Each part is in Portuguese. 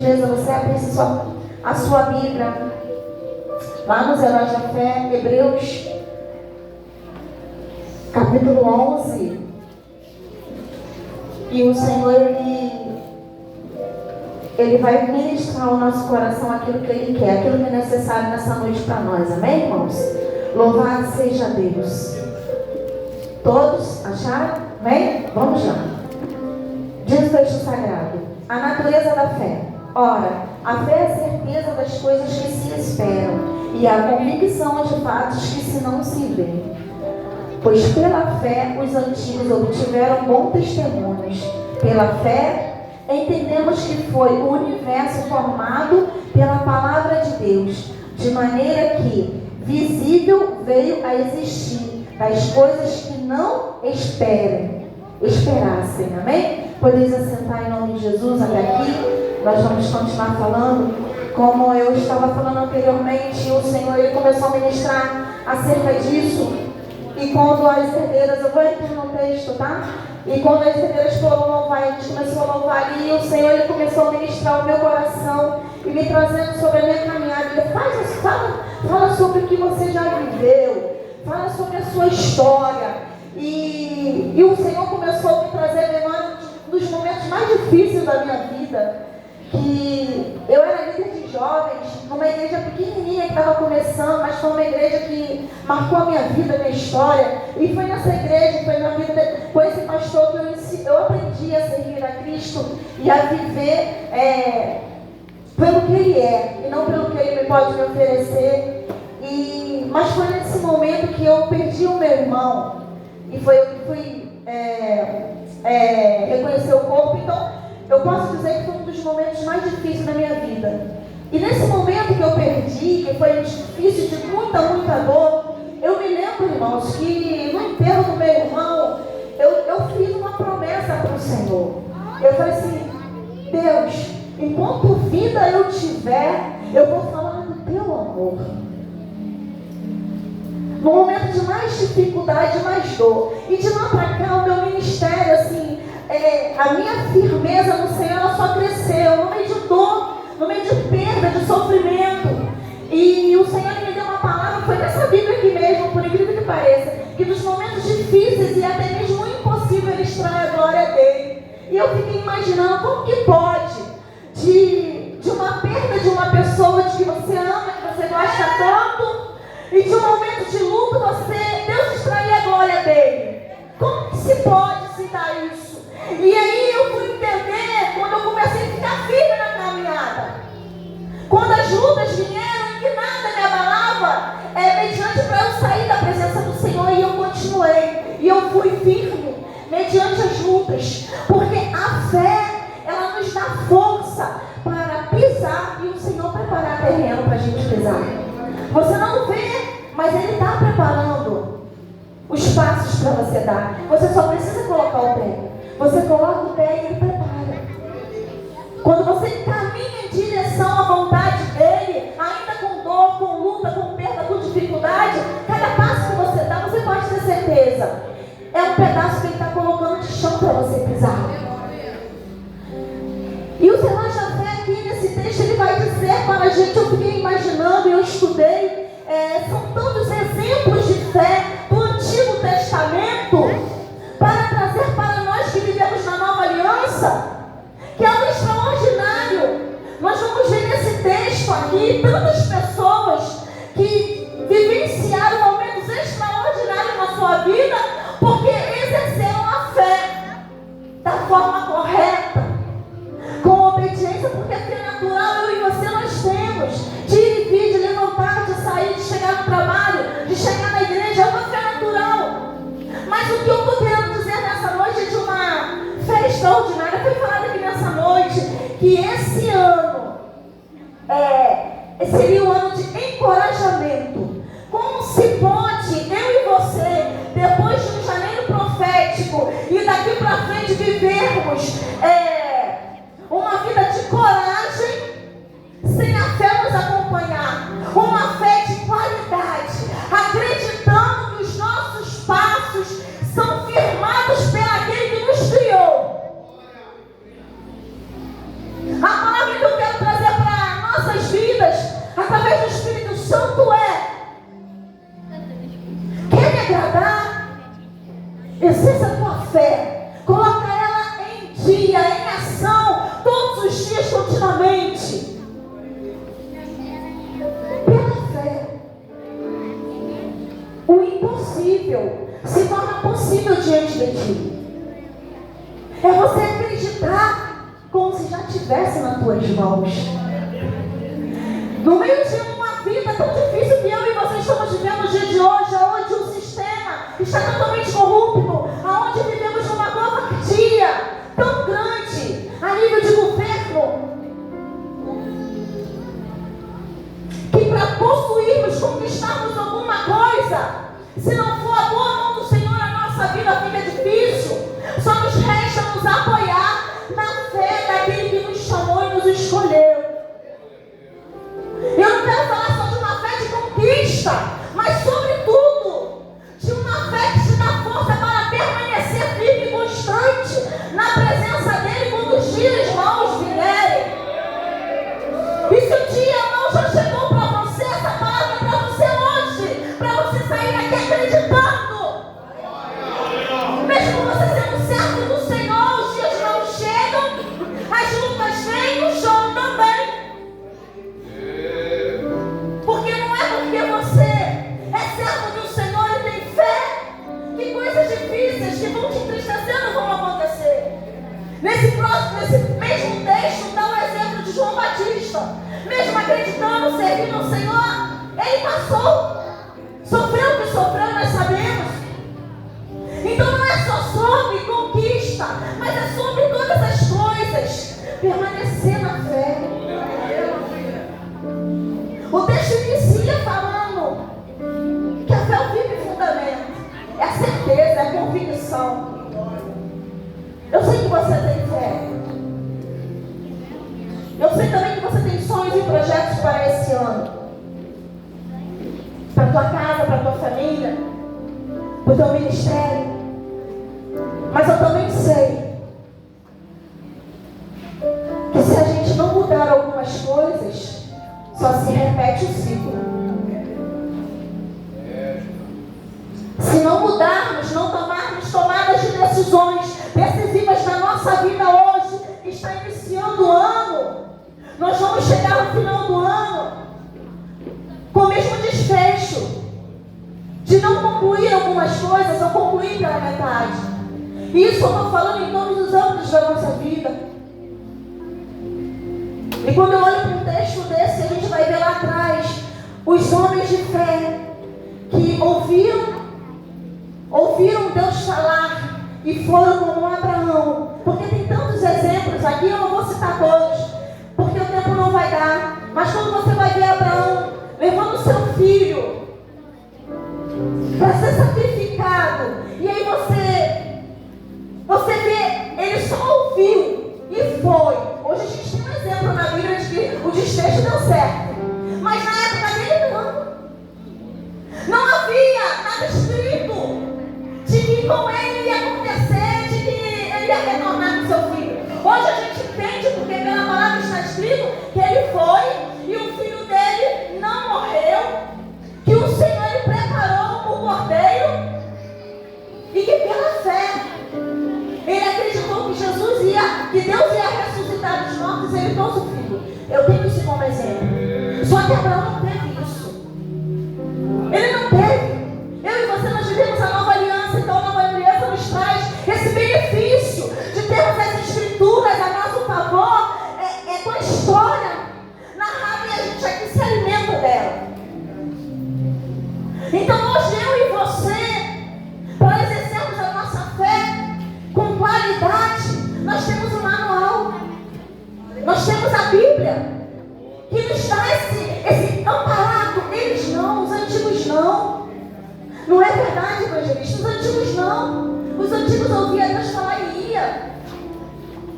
Você abrisse a sua Bíblia lá nos Heróis da Fé, Hebreus capítulo 11. E o Senhor Ele vai ministrar ao nosso coração aquilo que Ele quer, aquilo que é necessário nessa noite para nós, amém, irmãos? Louvado seja Deus. Todos acharam? Amém? Vamos lá. Diz o texto sagrado: a natureza da fé. Ora, a fé é a certeza das coisas que se esperam e a convicção de fatos que se não se veem. Pois pela fé os antigos obtiveram bons testemunhos. Pela fé entendemos que foi o universo formado pela palavra de Deus, de maneira que visível veio a existir das coisas que não esperassem. Amém? Podeis assentar em nome de Jesus até aqui. Nós vamos continuar falando, como eu estava falando anteriormente, o Senhor Ele começou a ministrar acerca disso. E quando as herdeiras, eu vou entrar no texto, tá? E quando as herdeiras foram louvar, a gente começou a louvar ali, o Senhor Ele começou a ministrar o meu coração e me trazendo sobre a minha caminhada. Ele fala sobre o que você já viveu, fala sobre a sua história. E o Senhor começou a me trazer a memória dos momentos mais difíceis da minha vida. Que eu era líder de jovens numa igreja pequenininha que estava começando, mas foi uma igreja que marcou a minha vida, a minha história. E foi nessa igreja, foi na vida com esse pastor que eu aprendi a servir a Cristo e a viver pelo que Ele é e não pelo que Ele me pode me oferecer. Mas foi nesse momento que eu perdi o meu irmão e foi eu que fui reconhecer o corpo. Então eu posso dizer que foi um dos momentos mais difíceis da minha vida. E nesse momento que eu perdi, que foi difícil, de muita dor, eu me lembro, irmãos, que no enterro do meu irmão, eu fiz uma promessa para o Senhor. Eu falei assim: Deus, enquanto vida eu tiver, eu vou falar do teu amor. No momento de mais dificuldade, mais dor. E de lá para cá, o meu ministério, assim, a minha firmeza no Senhor, ela só cresceu no meio de dor, no meio de perda, de sofrimento. E o Senhor me deu uma palavra, foi nessa Bíblia aqui mesmo, por incrível que pareça, que dos momentos difíceis e até mesmo impossível Ele extrai a glória dele. E eu fiquei imaginando como que pode, de uma perda de uma pessoa de que você ama, que você gosta tanto, e de um momento de luto, Deus extrair a glória dele. Como que se pode se dar isso? E aí eu fui entender quando eu comecei a ficar firme na caminhada. Quando as lutas vieram e que nada me abalava, mediante para eu sair da presença do Senhor, e eu continuei. E eu fui firme mediante as lutas. Porque a fé, ela nos dá força para pisar e o Senhor preparar terreno para a gente pisar. Você não vê, mas Ele está preparando os passos para você dar. Você só precisa colocar o pé. Você coloca o pé e Ele prepara. Quando você caminha em direção à vontade dEle, ainda com dor, com luta, com perda, com dificuldade, cada passo que você dá, você pode ter certeza, é um pedaço que Ele está colocando de chão para você pisar. E o Senhor já vê aqui nesse texto, Ele vai dizer para a gente, eu fiquei imaginando, eu estudei, são tantos exemplos de fé do Antigo Testamento, para trazer para nós que vivemos na Nova Aliança, que é algo extraordinário. Nós vamos ver nesse texto aqui tantas pessoas que vivenciaram momentos extraordinários na sua vida, porque exerceram a fé da forma correta, com obediência, porque a fé natural, eu e você, nós temos de ir e vir, de levantar, de sair, de chegar no trabalho, de chegar na igreja, é uma fé natural. Mas o que eu estou querendo dizer nessa noite é de uma fé extraordinária. Foi falado aqui nessa noite que esse ano seria um ano de encorajamento. Como se pode, eu e você, depois de um janeiro profético e daqui para frente vivermos uma vida de coragem, sem a fé nos acompanhar, uma fé de qualidade, acreditando que os nossos passos são firmados pelo aquele que nos criou. A palavra que eu quero impossível se torna possível diante de ti. É você acreditar como se já estivesse nas tuas mãos. No meio de uma vida tão difícil que eu e você estamos vivendo no dia de hoje, onde o sistema está totalmente corrupto, onde vivemos numa covardia tão grande a nível de governo, que para possuirmos, conquistarmos alguma coisa, se não for a boa mão do Senhor, a nossa vida fica difícil. Só nos resta nos apoiar na fé daquele que nos chamou e nos escolheu. Eu não quero falar só de uma fé de conquista, mas sobretudo de uma fé que te dá força para permanecer firme e constante na presença dele quando os dias maus vierem. E se o dia mau já chegou para você, essa palavra é para você hoje, para você sair daqui acreditando. Mesmo você sendo servo do Senhor, os dias não chegam, as lutas vêm, o choro também. Porque não é porque você é servo do Senhor e tem fé que coisas difíceis que vão te entristecer não vão acontecer. Nesse mesmo texto dá o exemplo de João Batista. Mesmo acreditando, servindo ao Senhor, ele passou, sofreu o que sofreu, nós sabemos. Então não é só sobre conquista, mas é sobre todas as coisas permanecer na fé. O texto inicia falando que a fé é o firme fundamento, é a certeza, é a convicção. Eu sei que você tem fé. Eu sei também que você tem sonhos e projetos para esse ano. Para a tua casa, para a tua família, para o teu ministério. Mas eu também sei que se a gente não mudar algumas coisas, só se repete o ciclo. Se não mudarmos, não tomarmos tomadas de decisões decisivas na nossa vida hoje, que está iniciando o ano, nós vamos chegar no final do ano com o mesmo desfecho de não concluir algumas coisas ou concluir pela metade. E isso eu estou falando em todos os âmbitos da nossa vida. E quando eu olho para um texto desse, a gente vai ver lá atrás os homens de fé que ouviram Deus falar e foram como Abraão. Porque tem tantos exemplos aqui, eu não vou citar todos, porque o tempo não vai dar. Mas quando você vai ver Abraão levando seu filho para ser sacrificado, e aí você vê, ele só ouviu e foi. Hoje a gente tem um exemplo na Bíblia de que o desfecho deu certo, mas na época dele não havia nada escrito de que com ele ia acontecer, de que ele ia retornar com seu filho. Hoje a gente entende, porque pela palavra está escrito que ele foi e o filho dele não morreu, que o Senhor ele preparou o cordeiro e que pela fé ele acreditou que que Deus ia ressuscitar dos mortos e ele trouxe o filho. Eu tenho isso como exemplo. Só que Abraão não teve isso. Ele não teve. Eu e você, nós vivemos a nova aliança. Então a nova aliança nos traz esse benefício de termos as escrituras a nosso favor, com a história narrada, e a gente aqui se alimenta dela. Então hoje eu e você, para exercermos a nossa fé com qualidade, nós temos um manual, nós temos a Bíblia, que nos dá esse amparado. Eles não, os antigos não. Não é verdade, evangelista? Os antigos não. Os antigos ouviam Deus falar e ia.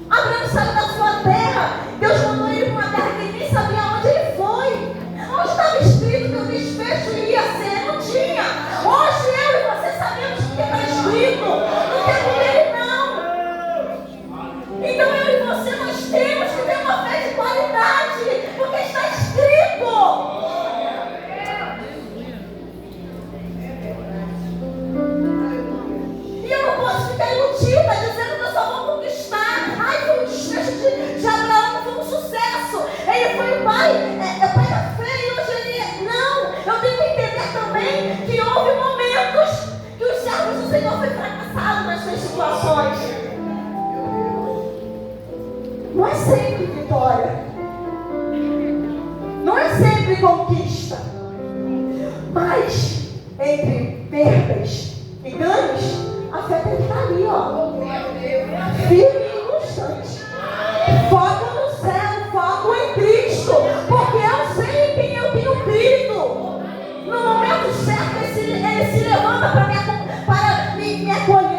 Abraão saiu da sua terra. Deus mandou ele para uma terra que ele nem sabia onde ele foi. Onde estava escrito que o desfecho ia ser? Não tinha. Hoje eu e você sabemos o que está escrito. Não tem como ele não. Então eu e você, nós temos que ter uma fé de qualidade, porque está escrito. E eu não posso ficar iludida sempre conquista. Mas entre perdas e ganhos, a fé tem que estar ali, ó. Firme e constante. Foco no céu, foco em Cristo. Porque eu sei em quem eu tenho crido. No momento certo, ele se levanta para me acolher.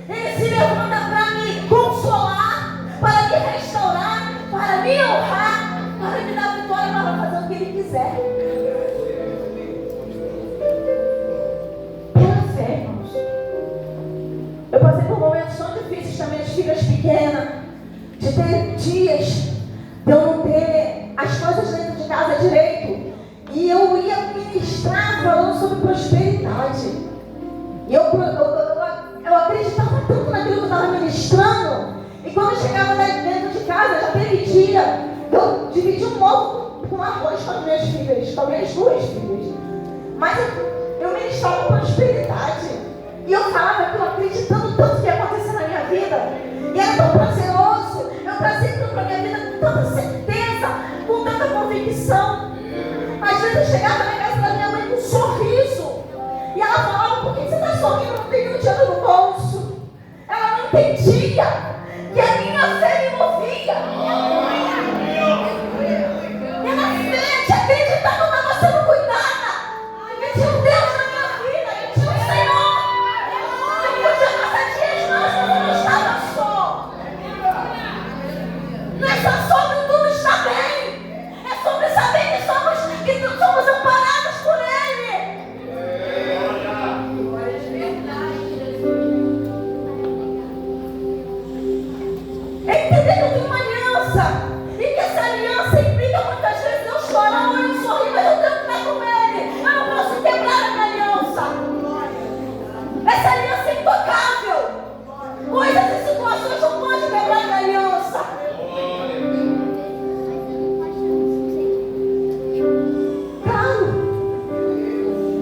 Ele se levanta para me consolar, para me restaurar, para me honrar, para me dar vitória, para fazer o que Ele quiser. Pela fé, irmãos. Eu passei por momentos tão difíceis também, as filhas pequenas, de ter dias de eu não ter as coisas dentro de casa direito. E eu ia ministrar falando sobre prosperidade. E eu acreditava tanto naquilo que eu estava ministrando. E quando eu chegava dentro de casa, já teve dia, eu dividi um ovo com arroz com as minhas filhas, com as minhas duas filhas. Mas eu ministrava prosperidade. E eu falava aquilo acreditando tanto que ia acontecer na minha vida. E era tão prazeroso. Eu trazia aquilo para a minha vida com tanta certeza, com tanta convicção. Às vezes eu chegava na casa da minha mãe com um sorriso. E ela falava, por que você está sorrindo? Não tem um dinheiro no bolso. Ela não entendia que a minha fé me movia. Minha fé de acreditar que eu estava sendo cuidada. Eu tinha um Deus na minha vida, eu tinha um Senhor. Eu podia passar dias, mas eu não estava só. Não é só sobre tudo está bem. É sobre saber que somos amparados por Ele. É entender que eu tenho uma aliança. E que essa aliança implica muitas vezes eu chorar ou eu sorrir, mas eu tenho que estar com Ele. Eu não posso quebrar a minha aliança. Essa aliança é intocável. Coisas e situações não podem quebrar a minha aliança.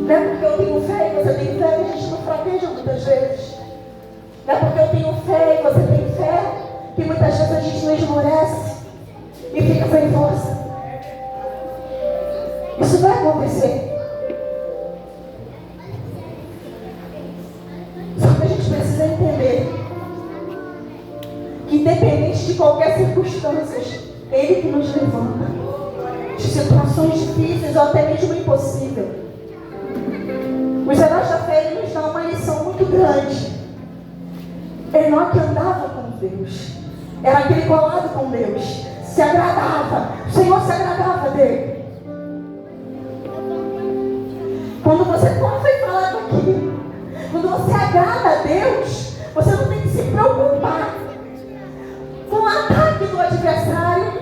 Não é porque eu tenho fé e você tem fé que a gente não fraqueja muitas vezes. Não é porque eu tenho fé e você tem fé que muitas vezes a gente não esmorece e fica sem força. Isso vai acontecer. Só que a gente precisa entender que independente de qualquer circunstância, Ele que nos levanta de situações difíceis ou até mesmo impossível. Os heróis da fé, ele nos dá uma lição muito grande. Enoque andava com Deus. Era aquele colado com Deus. Se agradava. O Senhor se agradava dele. Como foi falado aqui, quando você agrada a Deus, você não tem que se preocupar com o ataque do adversário,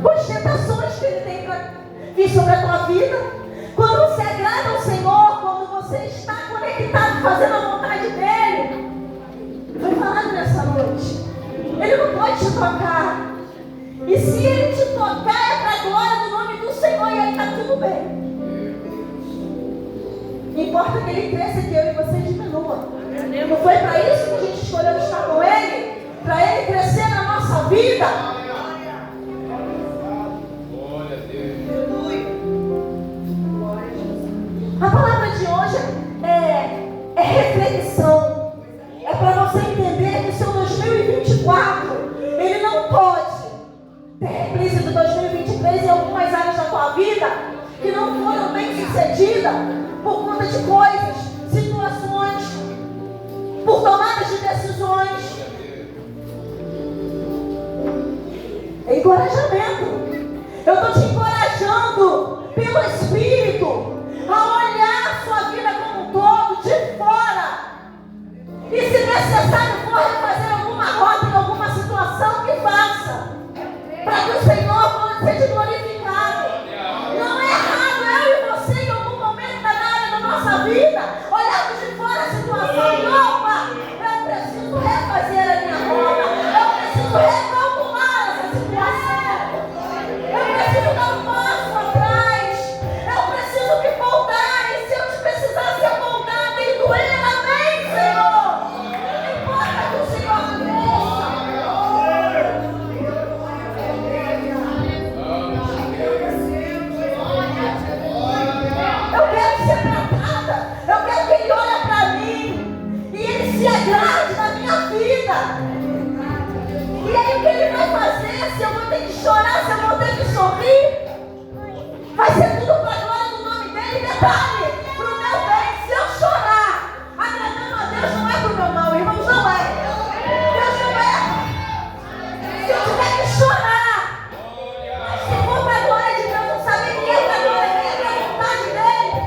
com as tentações que ele tem para vir sobre a tua vida. Quando você agrada ao Senhor, quando você está conectado, fazendo a vontade dEle, foi falado nessa noite, Ele não pode te tocar. E se Ele te tocar, é para a glória do nome do Senhor, e aí está tudo bem. Importa que Ele cresça e que eu e você diminua. Não foi para isso que a gente escolheu estar com Ele? Para Ele crescer na nossa vida. A palavra de hoje é reflexão. É para você entender que o seu 2024, ele não pode ter reprise do 2023 em algumas áreas da tua vida que não foram bem sucedidas por conta de coisas, situações, por tomadas de decisões. É encorajamento. Eu estou te encorajando pelo Espírito a olhar a sua vida como um todo, de fora. E se necessário for refazer alguma rota em alguma situação, que faça. Para que o Senhor seja glorificado. Não é errado eu e você em algum momento da área da nossa vida olharmos de fora a situação e opa, eu preciso refazer a minha rota. Eu preciso recalcular essa situação. Eu preciso dar um passo atrás. Eu preciso me moldar. E se eu te precisar ser moldada e doer, amém, Senhor. Não importa que o Senhor cresça. detalhe, para o meu bem. Se eu chorar, agradando a Deus, não é para o meu mal, irmãos, não é. Deus não é. Se eu tiver que chorar, mas se for para a glória de Deus, não sabe que é para a glória dele, é a vontade dele.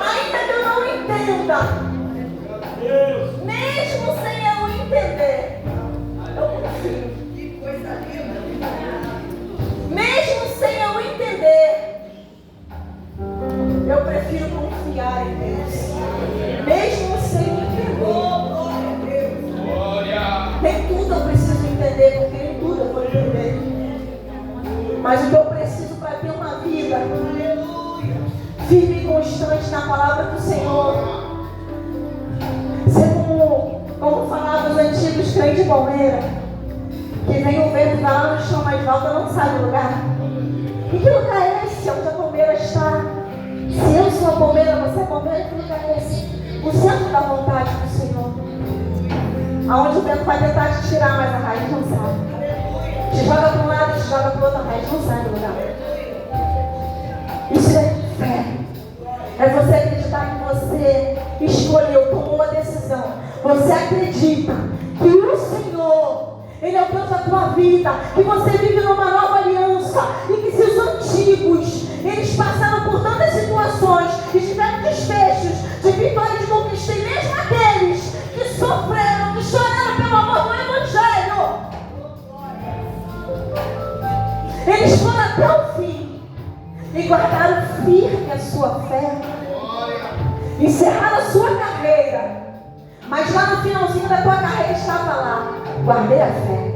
Ainda que eu não entenda, mesmo sem eu entender, eu confio. Mesmo sem eu entender, eu prefiro confiar em Deus. Mesmo sem entender. Nem tudo eu preciso entender, porque nem tudo eu vou entender. Mas o que eu preciso para ter uma vida firme e constante na palavra do Senhor. Ser como falavam os antigos crentes de Palmeira, que vem o vento e vai lá no chão, mas volta, não sabe o lugar. E que lugar é esse onde a palmeira está? Se eu sou a palmeira, você é a palmeira, que lugar é esse? O centro da vontade do Senhor. Aonde o vento vai tentar te tirar, mas a raiz não sai. Te joga para um lado, te joga para o outro, a raiz não sai do lugar. Isso é fé. É você acreditar que você escolheu, tomou uma decisão. Você acredita que o Senhor, Ele é o Deus da tua vida, que você vive numa nova aliança e que se os antigos, eles passaram por tantas situações e tiveram desfechos de vitória e de conquista, e mesmo aqueles que sofreram, que choraram pelo amor do Evangelho, eles foram até o fim e guardaram firme a sua fé, encerraram a sua carreira, mas lá no finalzinho da tua carreira estava lá: guardei a fé.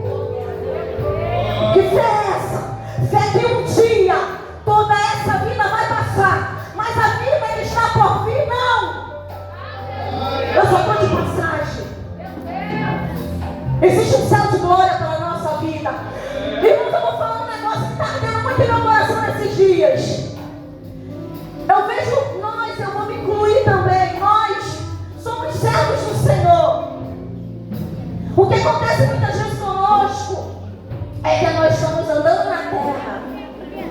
Que fé é essa? Fé que um dia toda essa vida vai passar, mas a vida que está por vir, não. Eu só estou de passagem. Existe um céu de glória para a nossa vida. Irmãos, eu vou falar um negócio que está ardendo muito em meu coração nesses dias. Eu vejo nós, eu vou me incluir também, nós somos servos do Senhor. O que acontece muitas vezes conosco é que nós estamos andando na terra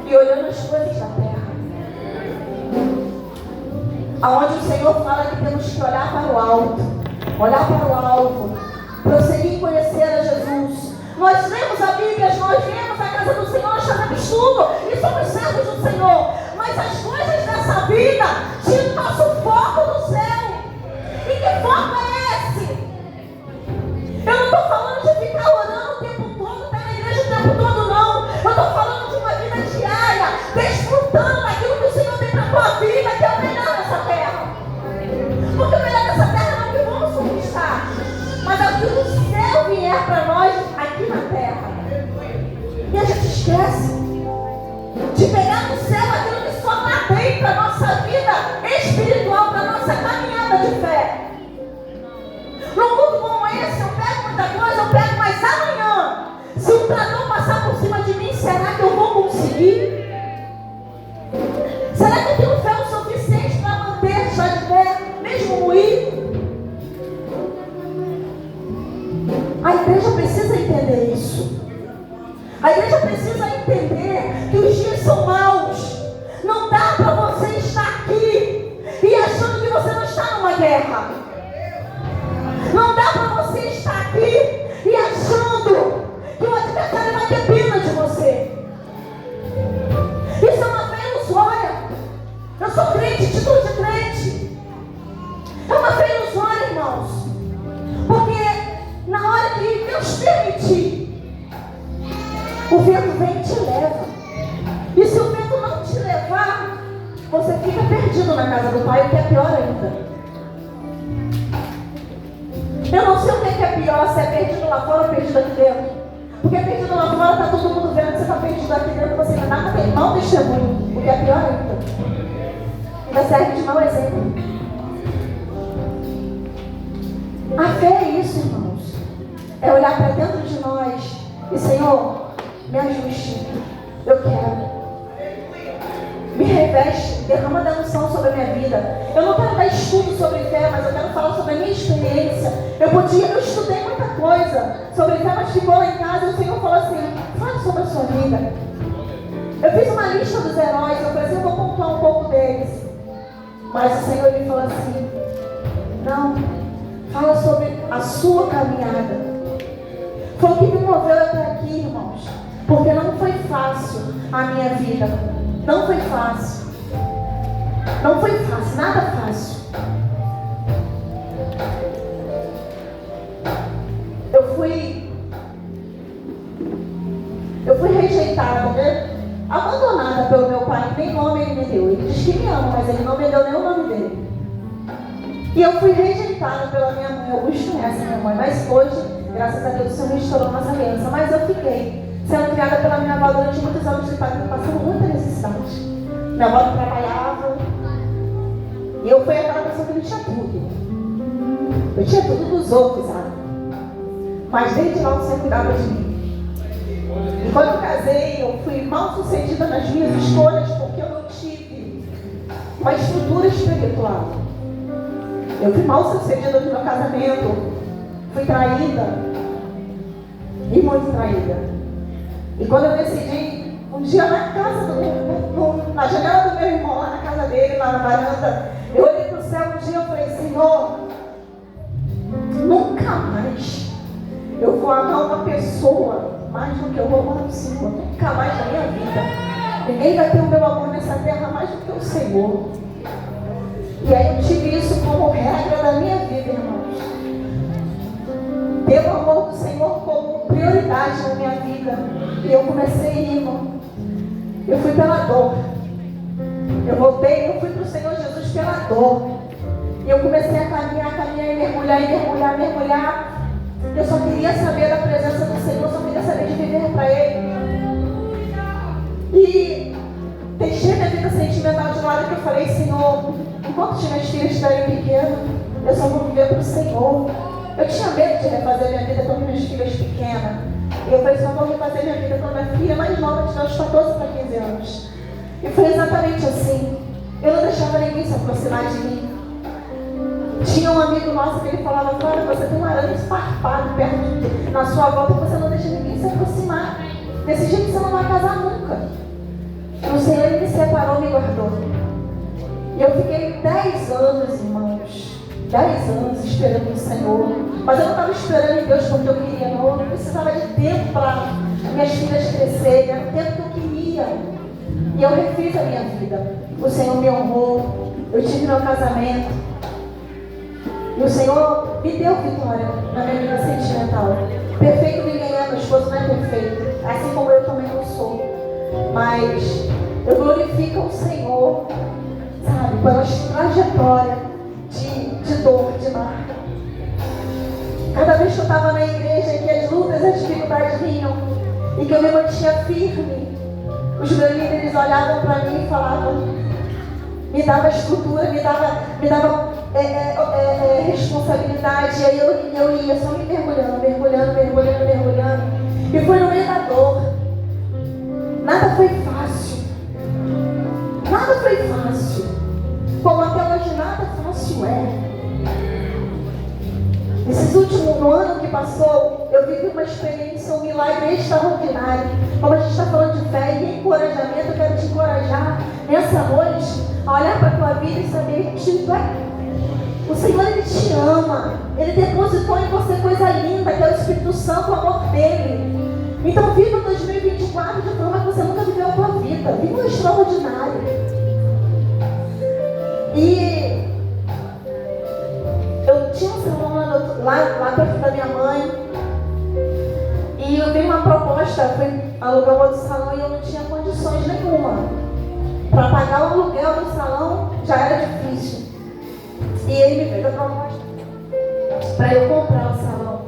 e olhando as coisas da terra. Aonde o Senhor fala que temos que olhar para o alto, olhar para o alvo, prosseguir em conhecer a Jesus. Nós lemos a Bíblia, nós viemos à casa do Senhor, nós sabemos tudo e somos servos do Senhor. Mas as coisas dessa vida tiram o nosso foco do céu. E que foco é esse? Eu não estou falando de ficar orando o tempo todo, estar na igreja o tempo todo, não. Eu estou falando de uma vida diária, desfrutando daquilo que o Senhor tem para a tua vida, que é o melhor dessa terra. Porque o melhor dessa terra não é o que vamos conquistar, mas é o que o céu vier para nós aqui na terra. E a gente esquece de pegar no céu aquilo que só está dentro da nossa vida espiritual, da nossa caminhada de fé. Num mundo como esse, eu pego muita coisa, eu pego, mas amanhã, se um trator passar por cima de mim, será que eu vou conseguir? Será que eu tenho fé o suficiente para manter já de pé, mesmo moído? A igreja precisa entender isso. A igreja precisa entender que os dias são maus. Não dá para você estar aqui e achando que você não está numa guerra. Não dá para você estar aqui e achando que o adversário vai ter pena de você. Isso é uma fé ilusória. Eu sou crente, título de crente. É uma fé ilusória, irmãos. Porque na hora que Deus permitir, o vento vem e te leva. E se o vento não te levar, você fica perdido na casa do Pai, o que é pior ainda. Eu não sei o que é pior, se é perdido lá fora ou perdido aqui dentro. Porque perdido lá fora está todo mundo vendo que você está perdido aqui dentro, você ainda dá para mau testemunho, o que é pior ainda. Ainda serve de mau exemplo. A fé é isso, irmãos. É olhar para dentro de nós e, Senhor, me ajuste. Eu quero. Me reveste, derrama da unção sobre a minha vida. Eu não quero dar estudo sobre fé, mas eu quero falar sobre a minha experiência. Eu estudei muita coisa sobre fé, mas ficou lá em casa e o Senhor falou assim: fale sobre a sua vida. Eu fiz uma lista dos heróis, eu falei assim, eu vou pontuar um 10. Mas o Senhor me falou assim: não, fala sobre a sua caminhada. Foi o que me moveu até aqui, irmãos. Porque não foi fácil a minha vida. Não foi fácil. Não foi fácil, nada fácil. Eu fui rejeitada, né? Abandonada pelo meu pai, nem nome ele me deu. Ele diz que me ama, mas ele não me deu nem o nome dele. E eu fui rejeitada pela minha mãe. Alguns conhecem minha mãe, mas hoje, graças a Deus, o Senhor restaurou nossa aliança. Mas eu fiquei sendo criada pela minha avó durante muitos anos de pai, passando muita necessidade. Minha avó trabalhava. E eu fui aquela pessoa que não tinha tudo. Eu tinha tudo dos outros, sabe? Mas desde lá o Senhor cuidava de mim. E quando eu casei, eu fui mal sucedida nas minhas escolhas porque eu não tive uma estrutura espiritual. Eu fui mal sucedida no meu casamento. Fui traída. E muito traída. E quando eu decidi, um dia na casa na janela do meu irmão, lá na casa dele, lá na varanda, eu olhei para o céu um dia e falei: Senhor, nunca mais eu vou amar uma pessoa mais do que eu vou amar o Senhor. Nunca mais na minha vida. Ninguém vai ter o meu amor nessa terra mais do que o Senhor. E aí eu tive isso como regra da minha vida, irmãos. Ter o amor do Senhor como prioridade na minha vida. E eu comecei a ir, irmão. Eu fui pela dor. Eu voltei, eu fui para o Senhor Jesus pela dor. E eu comecei a caminhar e mergulhar. Eu só queria saber da presença do Senhor, só queria saber de viver para Ele. E deixei minha vida sentimental de lado, que eu falei: Senhor, enquanto minhas filhas estiverem pequenas, eu só vou viver para o Senhor. Eu tinha medo de refazer minha vida com minhas filhas pequenas. E eu falei: só vou refazer minha vida com minha filha mais nova, de uns 14 para 15 anos. E foi exatamente assim. Eu não deixava ninguém se aproximar de mim. Tinha um amigo nosso que ele falava: Clara, você tem um arame esfarpado perto na sua volta, você não deixa ninguém se aproximar. Desse jeito você não vai casar nunca. O Senhor, Ele me separou, me guardou. E eu fiquei 10 anos, irmãos, 10 anos esperando o Senhor. Mas eu não estava esperando em Deus porque eu queria, não. Eu precisava de tempo para minhas filhas crescerem. Era o tempo que eu queria. E eu refiz a minha vida. O Senhor me honrou. Eu tive meu casamento. E o Senhor me deu vitória na minha vida sentimental. Perfeito ninguém é, meu esposo não é perfeito. Assim como eu também não sou. Mas eu glorifico o Senhor, sabe, pela trajetória de dor, de marca. Cada vez que eu estava na igreja e que as lutas, as dificuldades vinham, e que eu me mantinha firme, os meus líderes olhavam para mim e falavam, me dava estrutura, me dava responsabilidade. E aí eu ia só me mergulhando. E foi no meio da dor. Nada foi fácil. Como até hoje nada fácil é. No ano que passou, eu vivi uma experiência, um milagre extraordinário. Como a gente está falando de fé e encorajamento, eu quero te encorajar nessa noite a olhar para a tua vida e saber que o Senhor, Ele te ama. Ele depositou em você coisa linda, que é o Espírito Santo, o amor dEle. Então viva 2024 de forma que você nunca viveu a tua vida. Viva um extraordinário. E eu tinha um salão lá perto da minha mãe. E eu dei uma proposta, fui alugar um outro salão e eu não tinha condições nenhuma. Para pagar o aluguel do salão já era difícil. E ele me fez a proposta para eu comprar o salão.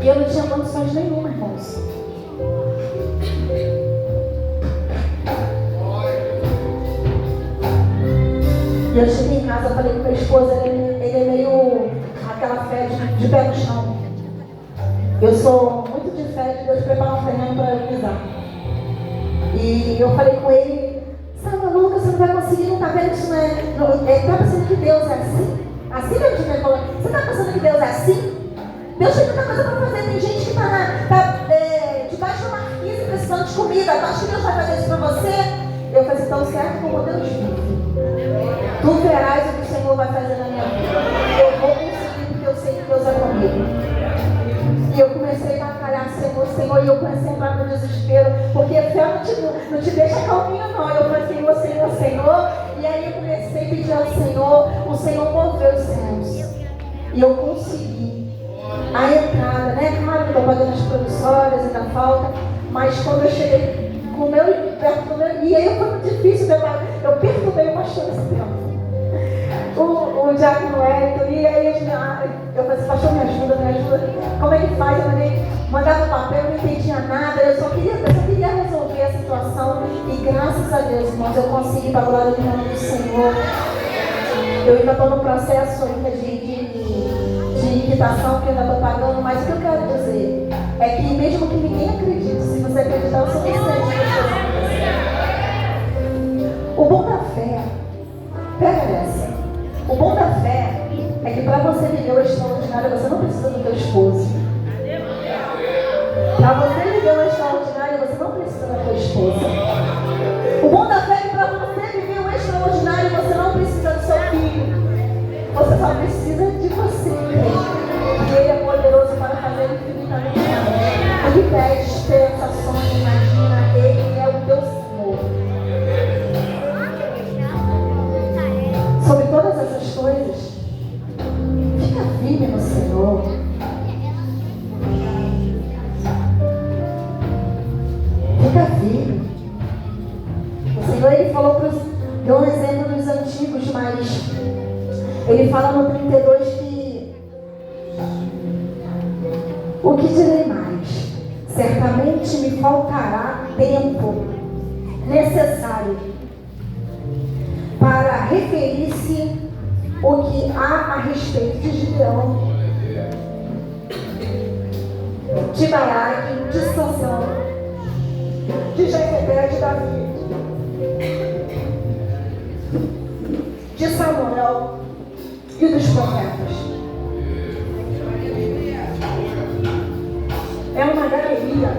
E eu não tinha condições nenhuma, irmãos. E eu cheguei em casa, falei com minha esposa, ele é meio aquela fé de pé no chão. Eu sou muito de fé de Deus preparar um terreno para eu pisar. E eu falei com ele, você tá maluca, você não vai conseguir, não tá vendo isso, tá pensando que Deus é assim? Assim mesmo que ele falou, você tá pensando que Deus é assim? Deus tem muita coisa para fazer, tem gente que está debaixo da marquise precisando de comida, tu acha que Deus vai fazer isso para você? Eu eu falei assim, tão certo como Deus vive. Tu verás o que o Senhor vai fazer na minha vida. Eu vou conseguir porque eu sei que Deus é comigo. E eu comecei a batalhar, Senhor, e eu comecei a entrar no desespero, porque a fé não te deixa calminho, não. Eu falei, Senhor. E aí eu comecei a pedir ao Senhor, o Senhor moveu os céus. E eu consegui a entrada, né? Claro que estou pagando as promissórias, ainda falta, mas quando eu cheguei com o meu, perto do meu, e aí foi muito difícil, eu perturbei o pastor nesse tempo. O diácono Wellington, e aí eu falei assim, pastor, me ajuda, como é que faz? Eu mandava papel, eu não entendia nada, eu só queria resolver a situação, e graças a Deus, irmãos, eu consegui para a glória do nome do Senhor. Eu ainda estou no processo ainda de quitação, que eu ainda estou pagando, mas o que eu quero dizer é que mesmo que ninguém acredite, se você acreditar o suficiente, o bom da fé, pega essa. O bom da fé é que para você viver o extraordinário, você não precisa do teu esposo. Para você viver o extraordinário, você não precisa da tua esposa. O bom da fé é que para você viver o extraordinário, você não precisa do seu filho. Você só precisa de você. E Ele é poderoso para fazer infinitamente mais. O que pede, pensa, sonha, imagina, Ele é o teu Senhor. Sobre todas essas coisas, fica firme no Senhor. Fica firme. O Senhor, Ele falou deu um exemplo dos antigos, mas Ele fala no 32 que o que direi mais? Certamente me faltará tempo necessário para referir-se o que há a respeito de Gideão, de Baraque, de Sansão, de Jefté, de Davi, de Samuel e dos profetas. É uma galeria,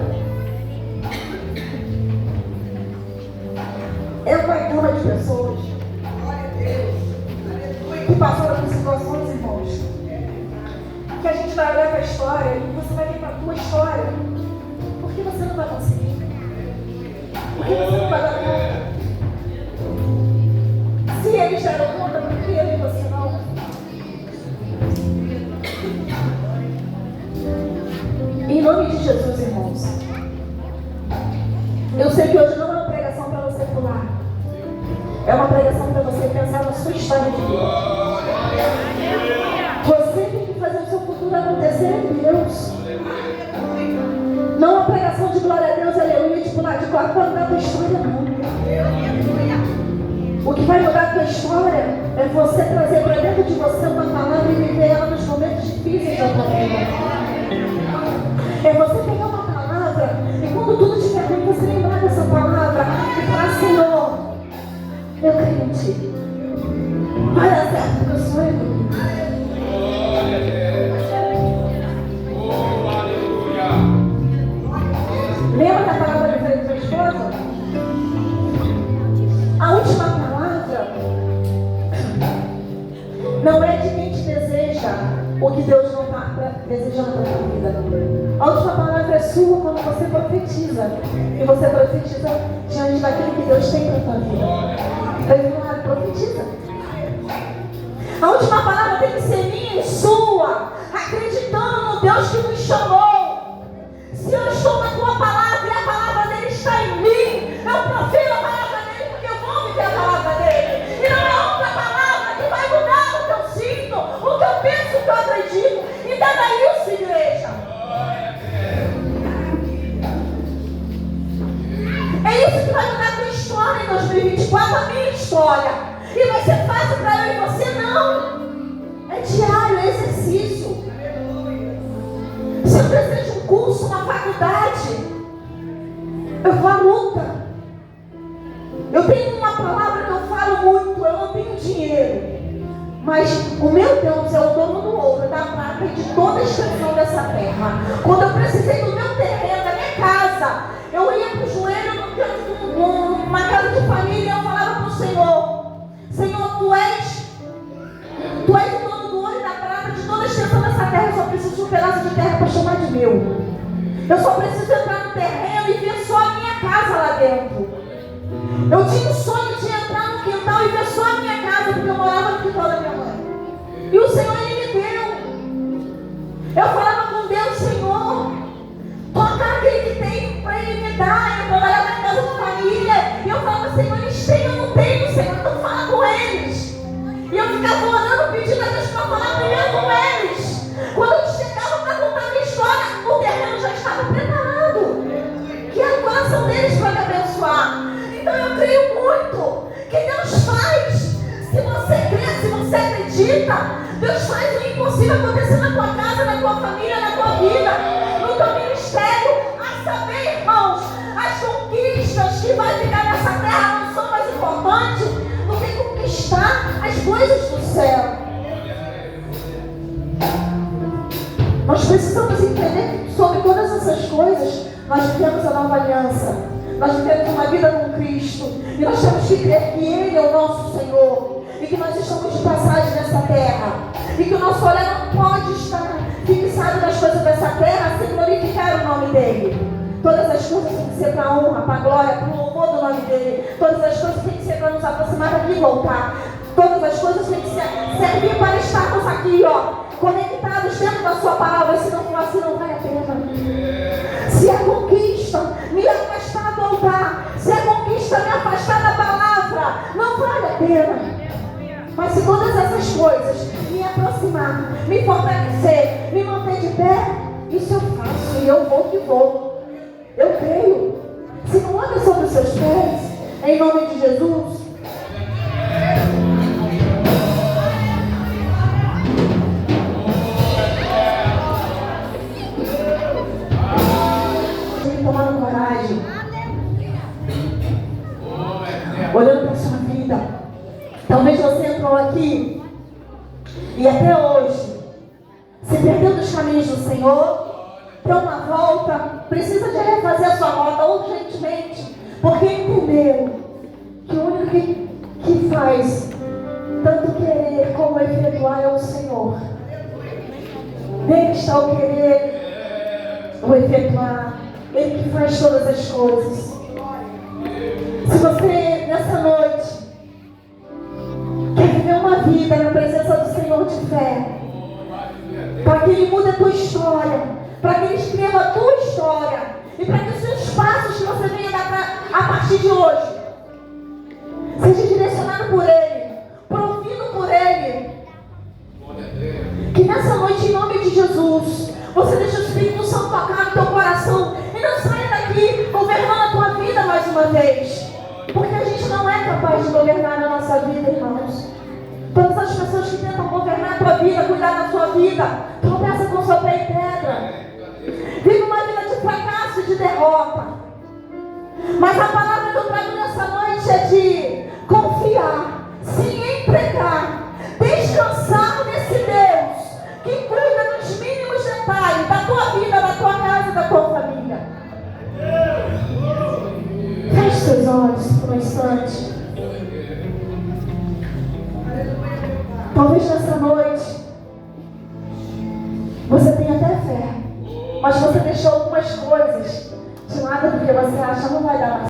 é uma gama de pessoas que passaram por situações, irmãos, que a gente vai olhar para a história e você vai ver para a tua história. Por que você não vai conseguir? Por que você não vai dar conta? Se eles deram conta, por que eu e você não? Em nome de Jesus, irmãos, eu sei que hoje não é uma pregação para você pular. É uma pregação para você pensar na sua história de vida. Você tem que fazer o seu futuro acontecer em Deus. Não uma pregação de glória a Deus, aleluia, de pular de quatro para mudar a tua história, não. O que vai mudar a tua história é você trazer para dentro de você uma palavra e viver ela nos momentos difíceis da tua vida. É você pegar uma palavra e quando tudo estiver ruim, você lembrar dessa palavra e falar, Senhor, eu creio em Ti. Vai dar certo porque eu sou eu. Lembra da palavra que eu falei para tua esposa? A última palavra não é de quem te deseja o que Deus não está desejando para a tua vida. A última palavra é sua quando você profetiza. E você profetiza diante daquilo que Deus tem para a tua vida. Ele fala, profetiza. A última palavra tem que ser minha e sua, acreditando no Deus que nos chamou. Se eu estou na tua palavra e a palavra dele está em mim, eu profiro a palavra dele porque eu vou viver a palavra dele. E não é outra palavra que vai mudar o que eu sinto, o que eu penso, o que eu acredito. Entenda isso, igreja. É isso que vai mudar a tua história em 2024, a minha história. E vai ser fácil para eu e você, não. É diário, é exercício. Se eu desejo um curso, uma faculdade, eu vou à luta. Eu tenho uma palavra que eu falo muito, eu não tenho dinheiro. Mas o meu Deus é o dono do ouro, da prata e de toda a extensão dessa terra. Quando eu precisei do meu terreno, da minha casa, eu ia para o joelho numa casa de família preciso de um pedaço de terra para chamar de meu. Eu só preciso entrar no terreno e ver só a minha casa lá dentro. Eu tinha o sonho de entrar no quintal e ver só a minha casa, porque eu morava no quintal da minha mãe. E o Senhor, Ele me deu. Eu falava com Deus: Senhor, toca aquele que tem para Ele me dar. Eu trabalhava na casa da família. E eu falava: Senhor, eles têm, eu não tenho, Senhor, então fala com eles. E eu ficava orando, pedindo a Deus para falar primeiro com eles. Quando eu chegava para contar a minha história, o terreno já estava preparado, que era o coração deles para me abençoar. Então eu creio muito que Deus faz. Se você crê, se você acredita, Deus faz o impossível acontecer na tua casa, na tua família, na tua vida, no teu ministério. A saber, irmãos, as conquistas que vai ficar nessa terra não são mais importantes do que conquistar as coisas do céu. Nós precisamos entender que sobre todas essas coisas nós vivemos a nova aliança. Nós vivemos uma vida com Cristo. E nós temos que crer que Ele é o nosso Senhor. E que nós estamos de passagem nessa terra. E que o nosso olhar não pode estar fixado nas coisas dessa terra sem glorificar o nome dEle. Todas as coisas têm que ser para a honra, para a glória, para o louvor do nome dEle. Todas as coisas têm que ser para nos aproximar daqui e voltar. Todas as coisas têm que servir para estarmos aqui, conectados dentro da sua palavra. Se não for assim, não vale a pena. Se a conquista me afastar a voltar, se a conquista me afastar da palavra, não vale a pena. Mas se todas essas coisas me aproximar, me fortalecer, me manter de pé, isso eu faço e eu vou que vou. Eu creio. Se não anda sobre os seus pés, em nome de Jesus. Tomando coragem, olhando para a sua vida. Talvez você entrou aqui e até hoje se perdeu dos caminhos do Senhor, deu uma volta, precisa de refazer a sua rota urgentemente, porque entendeu que o único que faz tanto querer como efetuar é o Senhor. Nele está o querer, o efetuar. Ele que faz todas as coisas. Se você, nessa noite, quer viver uma vida na presença do Senhor de fé, para que Ele mude a tua história, para que Ele escreva a tua história, e para que os seus passos que você venha dar a partir de hoje seja direcionado por Ele, provido por Ele. Que nessa noite, em nome de Jesus, você deixe o Espírito Santo tocar no teu coração e não saia daqui governando a tua vida mais uma vez. Porque a gente não é capaz de governar a nossa vida, irmãos. Todas as pessoas que tentam governar a tua vida, cuidar da sua vida, tropeçam com o seu pé em pedra. Vive uma vida de fracasso e de derrota. Mas a palavra que eu trago nessa noite é de confiar, se entregar, descansar nesse Deus que cuida dos mínimos detalhes da tua vida, da tua casa, da tua família. Feche seus olhos por um instante. Talvez nessa noite você tenha até fé, mas você deixou algumas coisas de lado porque você acha que não vai dar mais.